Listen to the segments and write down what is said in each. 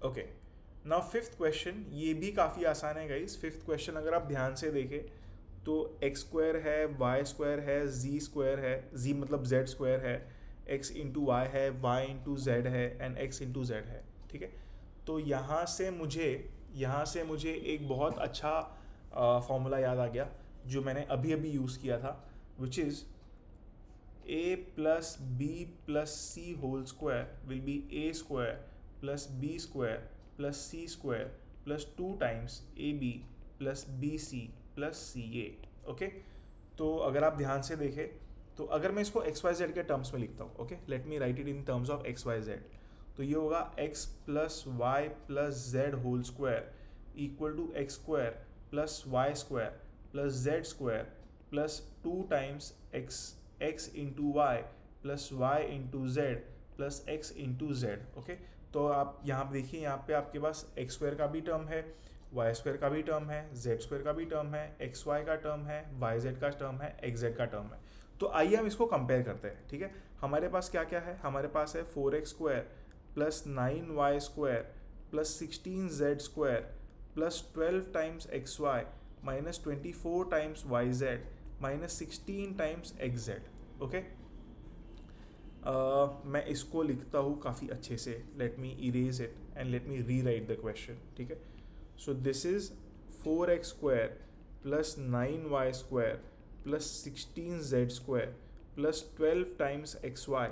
Okay, now fifth question, ये भी काफ़ी आसान है गाइस। फिफ्थ क्वेश्चन अगर आप ध्यान से देखें तो एक्स स्क्वायर है, वाई स्क्वायर है, जी स्क्वायर है, जी मतलब जेड स्क्वायर है, एक्स इंटू वाई है, वाई इंटू जेड है, एंड एक्स इंटू जेड है। ठीक है, तो यहाँ से मुझे एक बहुत अच्छा फॉर्मूला याद आ गया जो मैंने अभी अभी यूज़ किया था, which is a plus b plus c whole square will be a square plus b square plus c square plus 2 times ab plus bc plus ca। Okay, तो अगर आप ध्यान से देखें तो अगर मैं इसको एक्स वाई जेड के टर्म्स में लिखता हूँ, okay, let me write it in terms of x y z, तो ये होगा x plus Y plus z whole square equal to x square plus Y square plus Z square plus 2 times x into y plus y into z plus x into z. Okay, तो आप यहाँ पे देखिए, यहाँ पे आपके पास x square का भी टर्म है, वाई स्क्वायर का भी टर्म है, जेड स्क्वायर का भी टर्म है, एक्स वाई का टर्म है, वाई जेड का टर्म है, एक्स जेड का टर्म है। तो आइए हम इसको कंपेयर करते हैं। ठीक है, हमारे पास क्या क्या है, हमारे पास है 4x square plus 9y square plus 16z square plus 12 times x y minus 24 times y z minus 16 times x Z. Okay, मैं इसको लिखता हूँ काफ़ी अच्छे से। Let me erase it and let me rewrite the question. ठीक है, so this is 4x square plus 9y square plus 16z square plus 12 times x y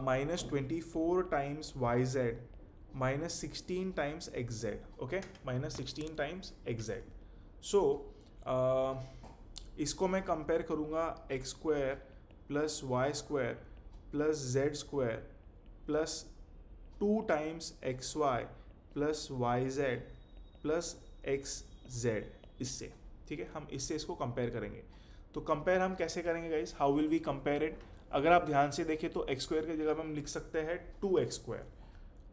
minus 24 times y z minus 16 times x Z. Okay, minus 16 times x Z. So इसको मैं compare करूँगा X square plus Y square plus Z square plus 2 times x Y plus Y Z plus x Z इससे। ठीक है, हम इससे इसको compare करेंगे। तो कंपेयर हम कैसे करेंगे guys, how will we compare it? अगर आप ध्यान से देखें तो एक्स स्क्वायर की जगह पे हम लिख सकते हैं 2x स्क्वायर।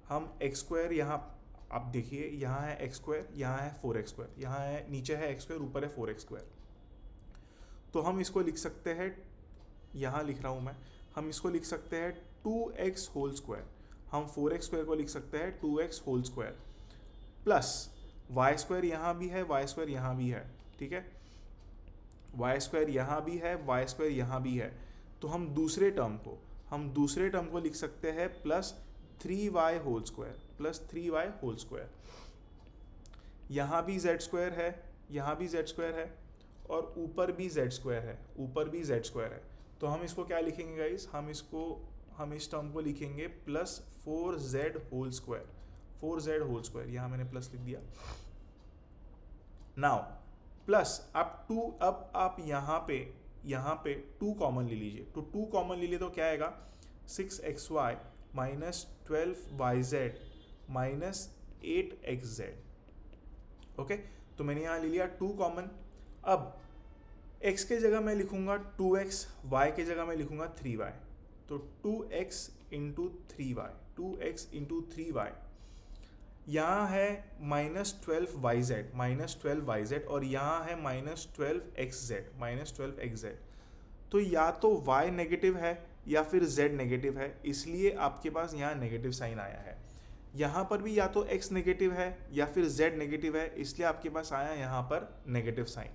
हम एक्स स्क्वायर यहाँ, आप देखिए यहाँ है एक्स स्क्वायर, यहाँ है 4x स्क्वायर, यहाँ है नीचे है एक्स स्क्वायर, ऊपर है 4x स्क्वायर। तो हम इसको लिख सकते हैं, यहाँ लिख रहा हूँ मैं, हम इसको लिख सकते हैं 2x होल स्क्वायर। हम 4x स्क्वायर को लिख सकते हैं 2x whole square plus Y square यहाँ भी है, वाई स्क्वायर यहाँ भी है। ठीक है, वाई स्क्वायर यहाँ भी है, वाई स्क्वायर यहाँ भी है। तो हम दूसरे टर्म को लिख सकते हैं plus 3y whole square plus 3y whole square. यहाँ भी z स्क्वायर है, यहाँ भी z स्क्वायर है, और ऊपर भी z स्क्वायर है, ऊपर भी z स्क्वायर है। तो हम इसको क्या लिखेंगे गाइस, हम इस टर्म को लिखेंगे plus 4z whole square, 4z whole square, यहाँ मैंने प्लस लिख दिया। नाउ प्लस अब आप यहाँ पे 2 कॉमन ले लीजिए, तो 2 कॉमन ले लिए तो क्या आएगा, 6xy minus 12yz minus 8xz। Okay, तो मैंने यहाँ ले लिया 2 कॉमन। अब x के जगह मैं लिखूंगा 2x, y के जगह मैं लिखूंगा 3y। तो 2x into 3y, 2x into 3y, यहाँ है -12yz और यहाँ है -12xz। तो या तो y नेगेटिव है या फिर z नेगेटिव है, इसलिए आपके पास यहाँ नेगेटिव साइन आया है। यहाँ पर भी या तो x नेगेटिव है या फिर z नेगेटिव है, इसलिए आपके पास आया यहाँ पर नेगेटिव साइन।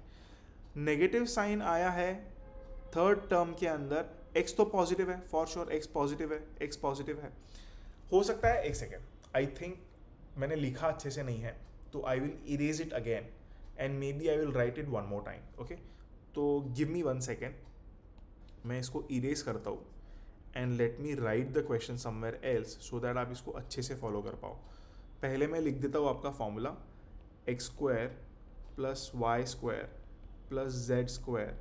नेगेटिव साइन आया है थर्ड टर्म के अंदर, x तो पॉजिटिव है, फॉर श्योर x पॉजिटिव है, x पॉजिटिव है। हो सकता है, एक सेकेंड, आई थिंक मैंने लिखा अच्छे से नहीं है, तो I will erase it again and maybe I will write it one more time. Okay, तो गिव मी 1 सेकेंड, मैं इसको इरेज करता हूँ and let me write the question somewhere else so that आप इसको अच्छे से फॉलो कर पाओ। पहले मैं लिख देता हूँ आपका formula, x square plus Y square plus Z square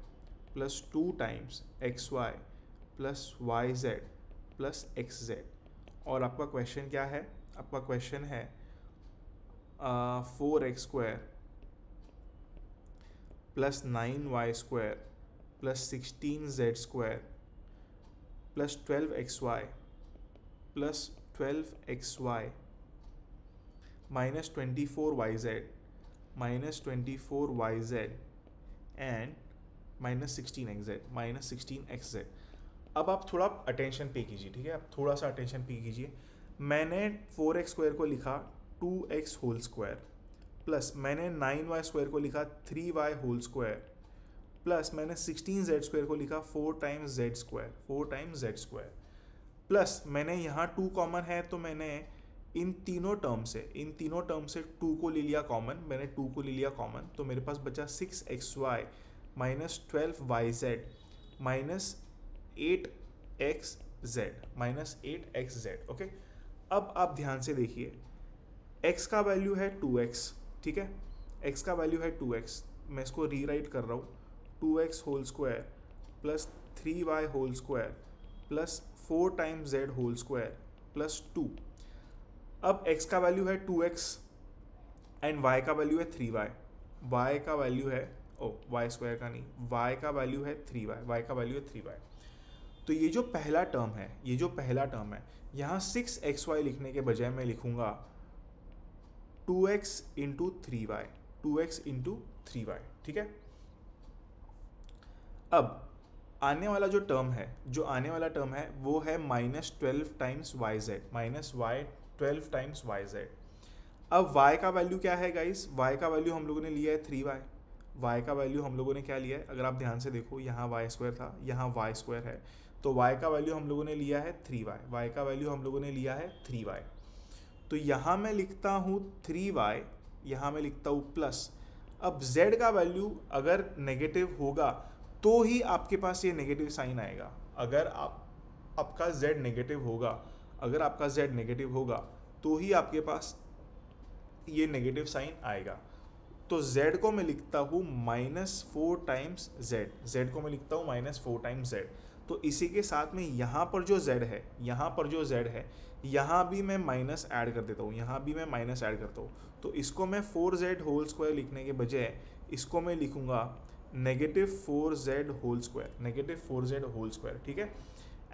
plus 2 times x Y plus Y Z plus x z. और आपका क्वेश्चन क्या है, आपका क्वेश्चन है 4x square plus 9y square plus 16z square plus 12xy plus 12xy minus 24yz minus 24yz and minus 16xz। अब आप थोड़ा attention पे कीजिए, ठीक है, आप थोड़ा सा अटेंशन पे कीजिए। मैंने 4x² को लिखा 2x होल स्क्वायर, प्लस मैंने 9y² को लिखा 3y होल स्क्वायर, प्लस मैंने 16z² को लिखा 4 टाइम्स z², प्लस मैंने यहाँ 2 कॉमन है तो मैंने इन तीनों टर्म से 2 को ले लिया कॉमन, तो मेरे पास बचा 6xy minus 12yz minus 8xz, okay. अब आप ध्यान से देखिए, x का वैल्यू है 2x, ठीक है, x का वैल्यू है 2x, मैं इसको रीराइट कर रहा हूँ, 2x whole square plus 3y whole square plus 4 times z whole square plus 2। अब x का वैल्यू है 2x एंड y का वैल्यू है 3y, y का वैल्यू है y स्क्वायर का नहीं, y का वैल्यू है 3y, तो ये जो पहला टर्म है, यहाँ 6xy लिखने के बजाय मैं लिखूंगा 2x इंटू 3y, ठीक है। अब आने वाला टर्म है वो है माइनस 12 टाइम्स yz, अब y का वैल्यू क्या है गाइस, y का वैल्यू हम लोगों ने लिया है 3y, y का वैल्यू हम लोगों ने क्या लिया है, अगर आप ध्यान से देखो यहाँ y² था, यहाँ y² है, तो y का वैल्यू हम लोगों ने लिया है 3y, तो यहाँ मैं लिखता हूँ 3y, यहाँ मैं लिखता हूँ प्लस। अब z का वैल्यू अगर नेगेटिव होगा तो ही आपके पास ये नेगेटिव साइन आएगा, अगर आपका z नेगेटिव होगा तो ही आपके पास ये नेगेटिव साइन आएगा। तो z को मैं लिखता हूँ -4 टाइम्स z, तो इसी के साथ में यहाँ पर जो z है, यहाँ भी मैं माइनस ऐड कर देता हूँ, तो इसको मैं 4z होल स्क्वायर लिखने के बजाय इसको मैं लिखूँगा -4z होल स्क्वायर, ठीक है।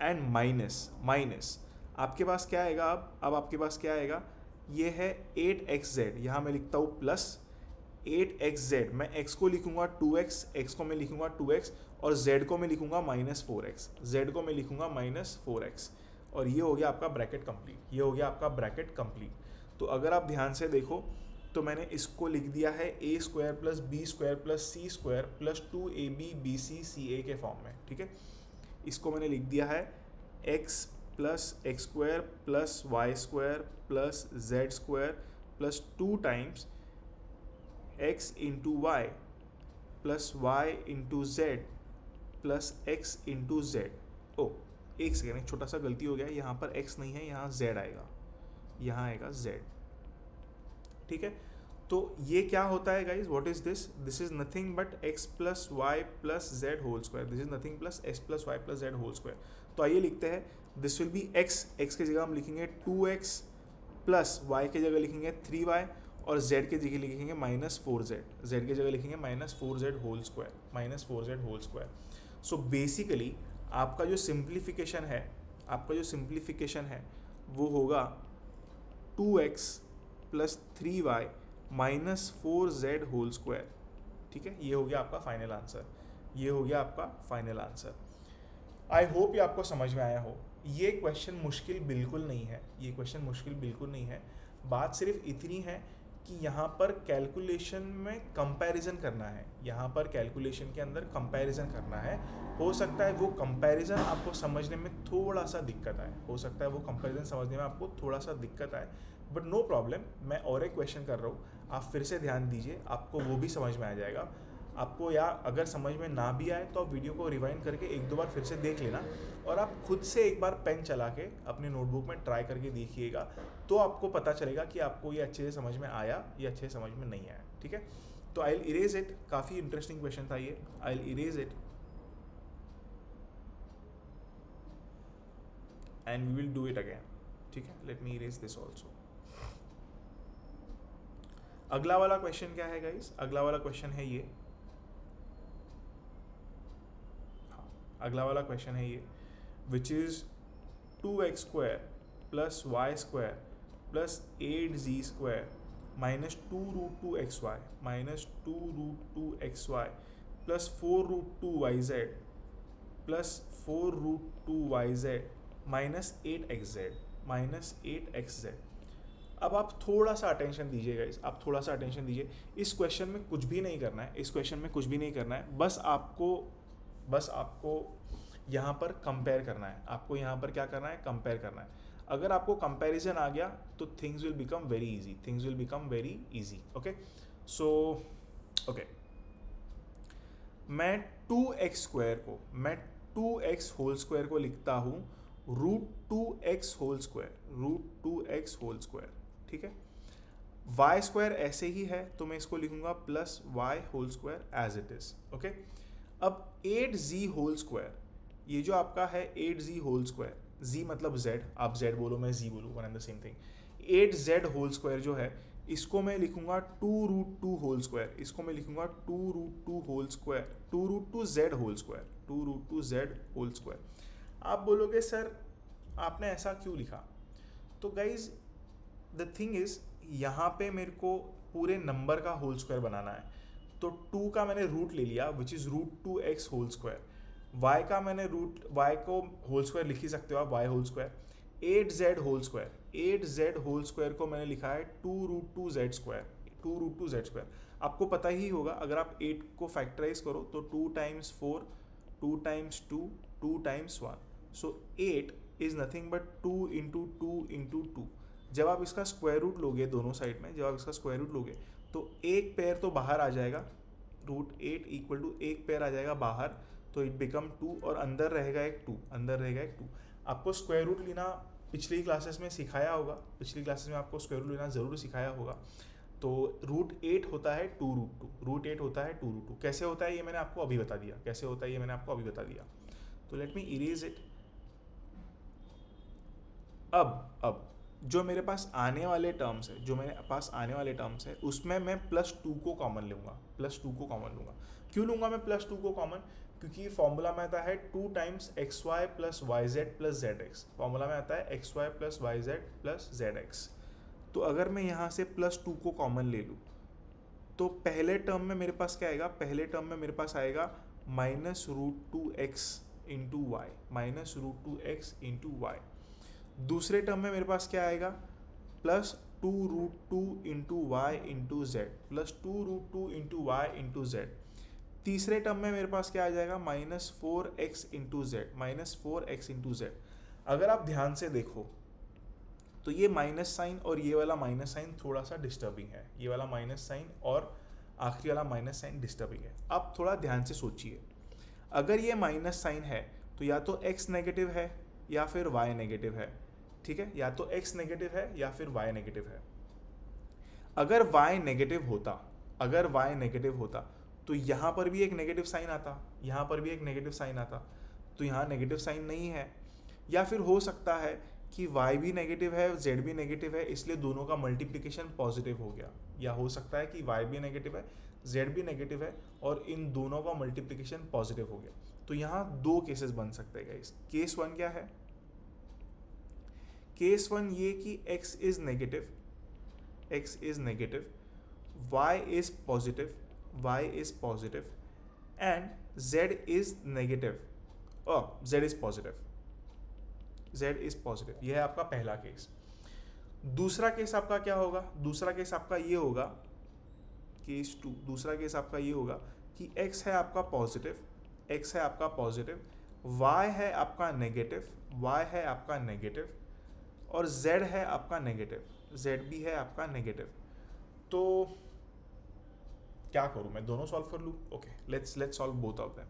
एंड माइनस आपके पास क्या आएगा, अब आपके पास क्या आएगा, ये है 8xz, यहाँ मैं लिखता हूँ प्लस 8xz, मैं x को लिखूंगा 2x, x को मैं लिखूंगा 2x और z को मैं लिखूंगा -4x, और ये हो गया आपका ब्रैकेट कंप्लीट, तो अगर आप ध्यान से देखो तो मैंने इसको लिख दिया है a² plus b² plus c² plus 2ab/bc/ca के फॉर्म में, ठीक है। इसको मैंने लिख दिया है x plus x² plus y² plus z² plus 2 times x into y plus y into z plus x into z। एक सेकेंड, छोटा सा गलती हो गया, यहाँ पर x नहीं है, यहाँ z आएगा, यहाँ आएगा z, ठीक है। तो ये क्या होता है guys, what is this is nothing but x plus Y plus z whole square, this is nothing plus x plus Y plus z whole square. तो आइए लिखते हैं, दिस विल बी x की जगह हम लिखेंगे 2x प्लस y की जगह लिखेंगे 3y और z की जगह लिखेंगे -4z, की जगह लिखेंगे -4z whole square, so basically आपका जो सिंप्लीफिकेशन है वो होगा 2x plus 3y minus 4z whole square, ठीक है। ये हो गया आपका फाइनल आंसर, आई होप ये आपको समझ में आया हो। ये क्वेश्चन मुश्किल बिल्कुल नहीं है, बात सिर्फ इतनी है कि यहाँ पर कैलकुलेशन में कंपैरिजन करना है, यहाँ पर कैलकुलेशन के अंदर कंपैरिजन करना है। हो सकता है वो कंपैरिजन आपको समझने में थोड़ा सा दिक्कत आए, बट नो प्रॉब्लम, मैं और एक क्वेश्चन कर रहा हूँ, आप फिर से ध्यान दीजिए, आपको वो भी समझ में आ जाएगा आपको, या अगर समझ में ना भी आए तो आप वीडियो को रिवाइंड करके एक दो बार फिर से देख लेना, और आप खुद से एक बार पेन चला के अपनी नोटबुक में ट्राई करके देखिएगा, तो आपको पता चलेगा कि आपको ये अच्छे से समझ में आया या अच्छे से समझ में नहीं आया, ठीक है। तो आई विल इरेज इट, काफ़ी इंटरेस्टिंग क्वेश्चन था ये, I will erase it and we will do it again, ठीक है। Let me erase this also. अगला वाला क्वेश्चन क्या है गाइस, अगला वाला क्वेश्चन है ये, अगला वाला क्वेश्चन है ये, which is 2x² plus y² plus 8z² minus 2√2xy plus 4√2yz plus 4√2yz minus 8xz minus 8xz। अब आप थोड़ा सा अटेंशन दीजिए गाइस, आप थोड़ा सा अटेंशन दीजिए। इस क्वेश्चन में कुछ भी नहीं करना है, इस क्वेश्चन में कुछ भी नहीं करना है, बस आपको यहाँ पर कंपेयर करना है। आपको यहाँ पर क्या करना है, कंपेयर करना है। अगर आपको कंपैरिजन आ गया तो things will become very easy, things will become very easy. Okay, so okay, मैं 2x होल स्क्वायर को लिखता हूँ √2x होल स्क्वायर, ठीक है। y स्क्वायर ऐसे ही है तो मैं इसको लिखूंगा plus y whole square as it is. Okay, अब 8z होल स्क्वायर, ये जो आपका है 8z होल स्क्वायर, z मतलब z, आप z बोलो मैं z बोलूँ, one and the same thing. 8z whole square जो है इसको मैं लिखूंगा 2√2 होल स्क्वायर, इसको मैं लिखूंगा 2√2 whole square, 2√2z whole square, 2√2z whole square. आप बोलोगे सर आपने ऐसा क्यों लिखा? तो गाइज द थिंग इज, यहाँ पे मेरे को पूरे नंबर का होल स्क्वायर बनाना है, तो 2 का मैंने रूट ले लिया which is √2x whole square. y का मैंने y को होल स्क्वायर लिख ही सकते हो आप, y whole square. 8z whole square, 8z whole square को मैंने लिखा है 2√2z स्क्वायर, 2√2z स्क्वायर। आपको पता ही होगा अगर आप 8 को फैक्टराइज करो तो 2 times 4, 2 times 2, 2 times 1, so 8 is nothing but 2 into 2 into 2। जब आप इसका स्क्वायर रूट लोगे दोनों साइड में, जब आप इसका स्क्वायर रूट लोगे तो एक पेयर तो बाहर आ जाएगा, √8 इक्वल टू एक पेयर आ जाएगा बाहर, तो इट बिकम 2 और अंदर रहेगा एक 2, अंदर रहेगा एक 2। आपको स्क्वायर रूट लेना पिछली क्लासेस में सिखाया होगा, पिछली क्लासेस में आपको स्क्वायर रूट लेना ज़रूर सिखाया होगा। तो √8 होता है 2√2, √8 होता है 2√2। कैसे होता है ये मैंने आपको अभी बता दिया, कैसे होता है ये मैंने आपको अभी बता दिया। तो लेट मी इरेज इट। अब जो मेरे पास आने वाले टर्म्स है, जो मेरे पास आने वाले टर्म्स है उसमें मैं +2 को कॉमन लूँगा, +2 को कॉमन लूँगा। क्यों लूँगा मैं +2 को कॉमन? क्योंकि फॉर्मूला में आता है 2 times xy plus yz plus zx, formula में आता है xy plus yz plus zx। तो अगर मैं यहाँ से +2 को कॉमन ले लूँ तो पहले टर्म में मेरे पास क्या आएगा, पहले टर्म में मेरे पास आएगा -√2x into y, -√2x into y. दूसरे टर्म में मेरे पास क्या आएगा, +2√2 into y into z, +2√2 into y into z. तीसरे टर्म में मेरे पास क्या आ जाएगा, -4x into Z, -4x into Z. अगर आप ध्यान से देखो तो ये माइनस साइन और ये वाला माइनस साइन थोड़ा सा डिस्टर्बिंग है, ये वाला माइनस साइन और आखिरी वाला माइनस साइन डिस्टर्बिंग है। आप थोड़ा ध्यान से सोचिए, अगर ये माइनस साइन है तो या तो x नेगेटिव है या फिर y नेगेटिव है, ठीक है, या तो x नेगेटिव है या फिर y नेगेटिव है। अगर y नेगेटिव होता, अगर y नेगेटिव होता तो यहाँ पर भी एक नेगेटिव साइन आता, यहाँ पर भी एक नेगेटिव साइन आता, तो यहाँ नेगेटिव साइन नहीं है। या फिर हो सकता है कि y भी नेगेटिव है z भी नेगेटिव है, इसलिए दोनों का मल्टीप्लिकेशन पॉजिटिव हो गया। या हो सकता है कि y भी नेगेटिव है z भी नेगेटिव है और इन दोनों का मल्टीप्लिकेशन पॉजिटिव हो गया। तो यहाँ दो केसेस बन सकते हैं गाइस। केस 1 क्या है, केस 1 ये कि x is negative, x is negative, y is positive, y is positive and z is negative, z is positive, z is positive। यह है आपका पहला केस। दूसरा केस आपका क्या होगा, दूसरा केस आपका ये होगा, केस 2, दूसरा केस आपका ये होगा कि x है आपका पॉजिटिव, x है आपका पॉजिटिव, y है आपका नेगेटिव, y है आपका नेगेटिव और z है आपका नेगेटिव, z भी है आपका नेगेटिव। तो क्या करूँ मैं, दोनों सॉल्व कर लूँ? Okay, let's solve both of them.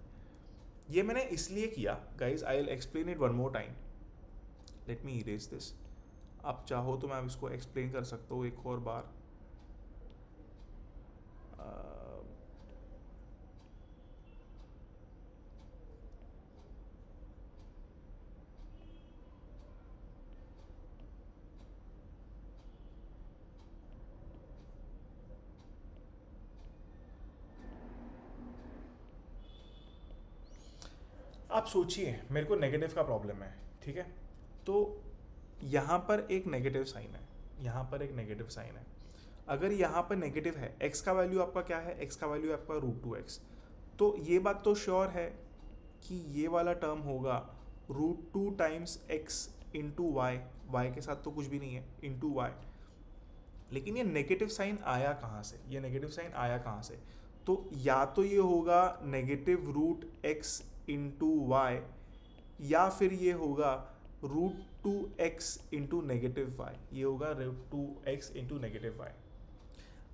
ये मैंने इसलिए किया guys, I will explain it one more time. Late me erase this. आप चाहो तो मैं इसको एक्सप्लेन कर सकता हूँ एक और बार। आप सोचिए, मेरे को नेगेटिव का प्रॉब्लम है, ठीक है, तो यहाँ पर एक नेगेटिव साइन है, यहाँ पर एक नेगेटिव साइन है। अगर यहाँ पर नेगेटिव है, x का वैल्यू आपका क्या है, x का वैल्यू आपका √2x, तो ये बात तो श्योर है कि ये वाला टर्म होगा √2 times x into y, y के साथ तो कुछ भी नहीं है, इंटू वाई। लेकिन ये नेगेटिव साइन आया कहाँ से, ये नेगेटिव साइन आया कहाँ से? तो या तो ये होगा negative root x into y, या फिर ये होगा root two x into negative y, ये होगा root two x into negative y.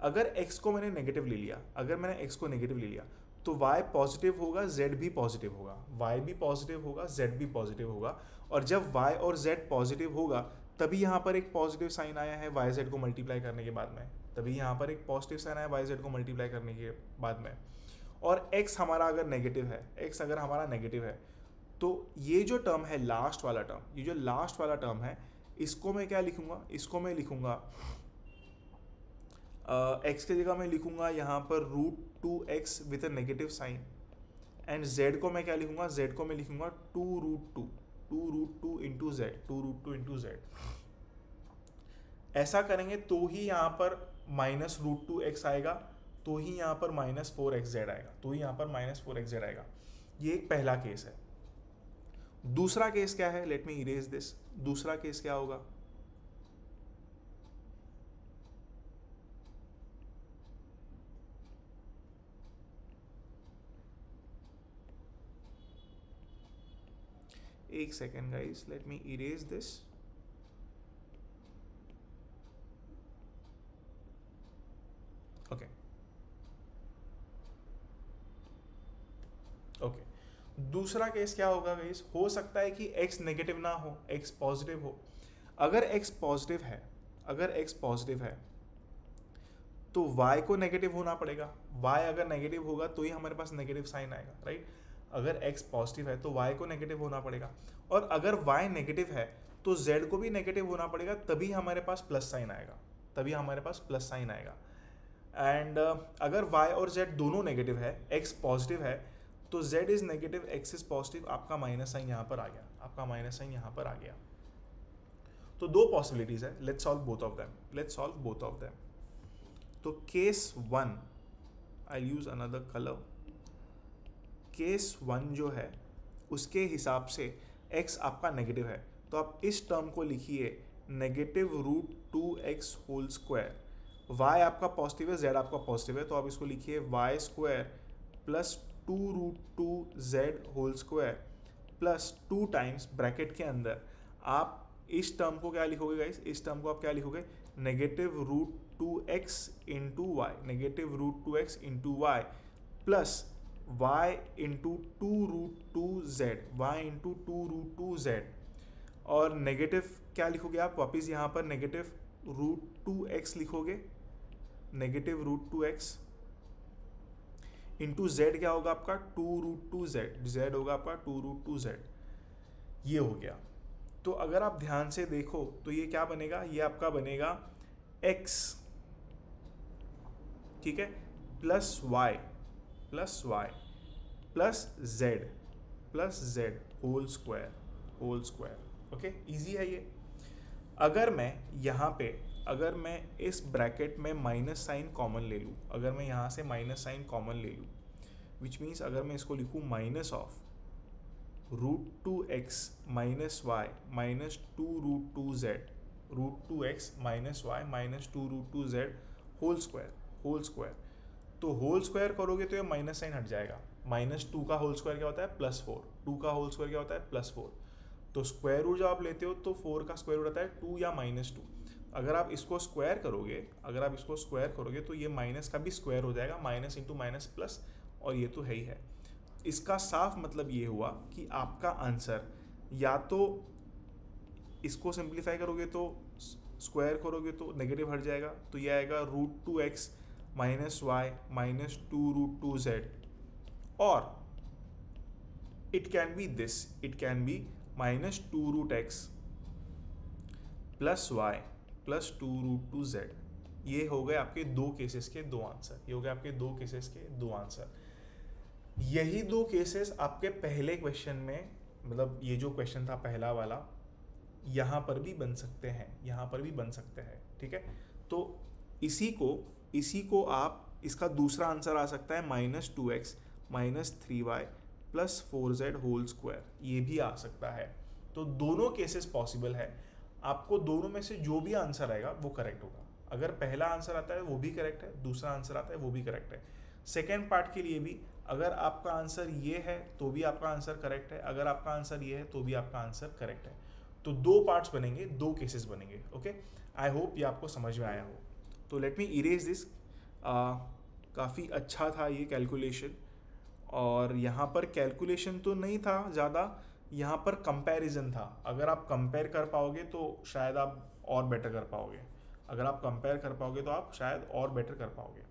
अगर x को मैंने नेगेटिव ले लिया, अगर मैंने x को नेगेटिव ले लिया तो y पॉजिटिव होगा, z भी पॉजिटिव होगा, y भी पॉजिटिव होगा, z भी पॉजिटिव होगा। और जब y और z पॉजिटिव होगा तभी यहाँ पर एक पॉजिटिव साइन आया है yz को मल्टीप्लाई करने के बाद में, तभी यहाँ पर एक पॉजिटिव साइन आया yz को मल्टीप्लाई करने के बाद में। और x हमारा अगर नेगेटिव है, x अगर हमारा नेगेटिव है तो ये जो टर्म है लास्ट वाला टर्म, ये जो लास्ट वाला टर्म है, इसको मैं क्या लिखूंगा, इसको मैं लिखूंगा x की जगह मैं लिखूंगा यहाँ पर root two x with a negative sign, and z को मैं क्या लिखूंगा, z को मैं लिखूंगा two root two into z, two root two into z. ऐसा करेंगे तो ही यहाँ पर माइनस रूट टू एक्स आएगा, तो ही यहाँ पर माइनस फोर एक्स जेड आएगा, तो ही यहाँ पर माइनस फोर एक्स जेड आएगा। ये एक पहला केस है। दूसरा केस क्या है, लेट मी इरेज दिस। दूसरा केस क्या होगा, एक second guys, late me erase this. Okay okay, दूसरा केस क्या होगा गाइस, हो सकता है कि x नेगेटिव ना हो, x पॉजिटिव हो। अगर x पॉजिटिव है, अगर x पॉजिटिव है तो y को नेगेटिव होना पड़ेगा, y अगर नेगेटिव होगा तो ही हमारे पास नेगेटिव साइन आएगा, राइट। अगर x पॉजिटिव है तो y को नेगेटिव होना पड़ेगा, और अगर y नेगेटिव है तो z को भी नेगेटिव होना पड़ेगा, तभी हमारे पास प्लस साइन आएगा, तभी हमारे पास प्लस साइन आएगा। एंड अगर y और z दोनों नेगेटिव है, x पॉजिटिव है तो z is negative, x is positive, आपका माइनस साइन यहाँ पर आ गया, आपका माइनस साइन यहाँ पर आ गया। तो दो पॉसिबिलिटीज है, let's solve both of them, let's solve both of them. तो case one, I use another colour. Case one जो है उसके हिसाब से x आपका नेगेटिव है, तो आप इस टर्म को लिखिए negative root two x whole square. y आपका पॉजिटिव है, z आपका पॉजिटिव है, तो आप इसको लिखिए y square plus two root two z whole square plus two times bracket के अंदर आप इस टर्म को क्या लिखोगे गाइस, इस टर्म को आप क्या लिखोगे, negative root two x into y, negative root two x into y plus y into two root two z, y into two root two Z. और नेगेटिव क्या लिखोगे आप वापिस यहाँ पर, नेगेटिव रूट टू एक्स लिखोगे, negative root two x into z क्या होगा आपका, two root two z, z होगा आपका टू रूट टू जेड। ये हो गया। तो अगर आप ध्यान से देखो तो ये क्या बनेगा, ये आपका बनेगा x, ठीक है, plus y plus y plus z whole square, whole square. Okay, easy है ये। अगर मैं यहाँ पे, अगर मैं इस ब्रैकेट में माइनस साइन कॉमन ले लूँ, अगर मैं यहाँ से माइनस साइन कॉमन ले लूँ, विच मीन्स अगर मैं इसको लिखूँ minus of root two x minus Y minus two root two z, root two x minus Y minus two root two z whole square, whole square. तो whole square करोगे तो ये माइनस साइन हट जाएगा। माइनस टू का whole square क्या होता है, प्लस फोर, टू का होल स्क्वायर क्या होता है, प्लस फोर। तो स्क्वायर रूट जब आप लेते हो तो फोर का स्क्वायर रूट आता है टू या माइनस टू। अगर आप इसको स्क्वायर करोगे, अगर आप इसको स्क्वायर करोगे तो ये माइनस का भी स्क्वायर हो जाएगा, माइनस इंटू माइनस प्लस, और ये तो है ही है। इसका साफ मतलब ये हुआ कि आपका आंसर या तो इसको सिंप्लीफाई करोगे तो स्क्वायर करोगे तो नेगेटिव हट जाएगा, तो ये आएगा root two x minus Y minus two root two Z, और it can be this, it can be minus two root X plus Y plus two root two Z. ये हो गए आपके दो केसेस के दो आंसर, ये हो गए आपके दो केसेस के दो आंसर। यही दो केसेस आपके पहले क्वेश्चन में, मतलब ये जो क्वेश्चन था पहला वाला, यहाँ पर भी बन सकते हैं, यहाँ पर भी बन सकते हैं, ठीक है। तो इसी को आप, इसका दूसरा आंसर आ सकता है minus two x minus three y plus four z whole square, ये भी आ सकता है। तो दोनों केसेस पॉसिबल है, आपको दोनों में से जो भी आंसर आएगा वो करेक्ट होगा। अगर पहला आंसर आता है वो भी करेक्ट है, दूसरा आंसर आता है वो भी करेक्ट है। सेकेंड पार्ट के लिए भी अगर आपका आंसर ये है तो भी आपका आंसर करेक्ट है, अगर आपका आंसर ये है तो भी आपका आंसर करेक्ट है। तो दो पार्ट्स बनेंगे, दो केसेस बनेंगे। ओके, आई होप ये आपको समझ में आया हो। तो लेट मी इरेज दिस। काफ़ी अच्छा था ये कैलकुलेशन, और यहाँ पर कैलकुलेशन तो नहीं था ज़्यादा, यहाँ पर कंपैरिजन था। अगर आप कंपेयर कर पाओगे तो शायद आप और बेटर कर पाओगे, अगर आप कंपेयर कर पाओगे तो आप शायद और बेटर कर पाओगे।